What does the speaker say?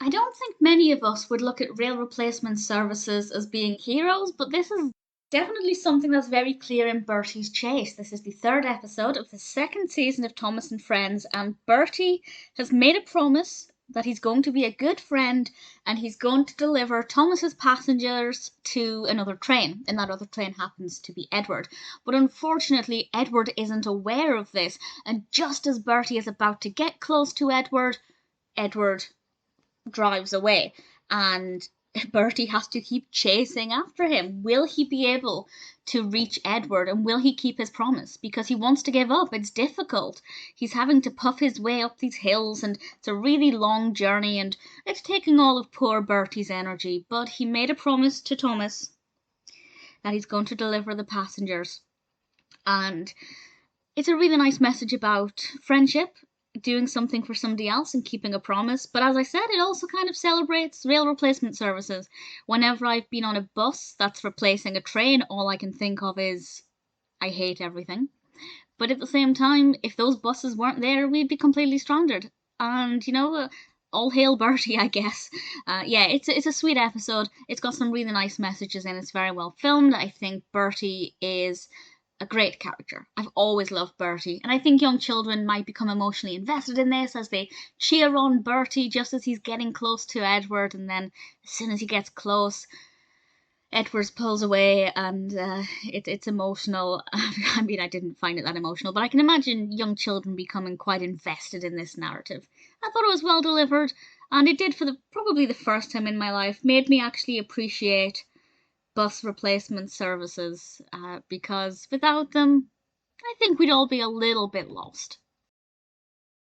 I don't think many of us would look at rail replacement services as being heroes, but this is definitely something that's very clear in Bertie's chase. This is the third episode of the second season of Thomas and Friends, and Bertie has made a promise that he's going to be a good friend and he's going to deliver Thomas's passengers to another train, and that other train happens to be Edward. But unfortunately, Edward isn't aware of this, and just as Bertie is about to get close to Edward, Edward drives away, and Bertie has to keep chasing after him. Will he be able to reach Edward, and will he keep his promise? Because he wants to give up. It's difficult. He's having to puff his way up these hills, and it's a really long journey, and it's taking all of poor Bertie's energy. But he made a promise to Thomas that he's going to deliver the passengers. And it's a really nice message about friendship, doing something for somebody else and keeping a promise. But as I said, it also kind of celebrates rail replacement services. Whenever I've been on a bus that's replacing a train, all I can think of is I hate everything. But at the same time, if those buses weren't there, we'd be completely stranded. And, all hail Bertie, I guess. Yeah, it's a sweet episode. It's got some really nice messages in. It's very well filmed. I think Bertie is a great character. I've always loved Bertie, and I think young children might become emotionally invested in this as they cheer on Bertie just as he's getting close to Edward, and then as soon as he gets close, Edward pulls away, and it's emotional. I mean, I didn't find it that emotional, but I can imagine young children becoming quite invested in this narrative. I thought it was well delivered, and it did for probably the first time in my life, made me actually appreciate bus replacement services, because without them, I think we'd all be a little bit lost.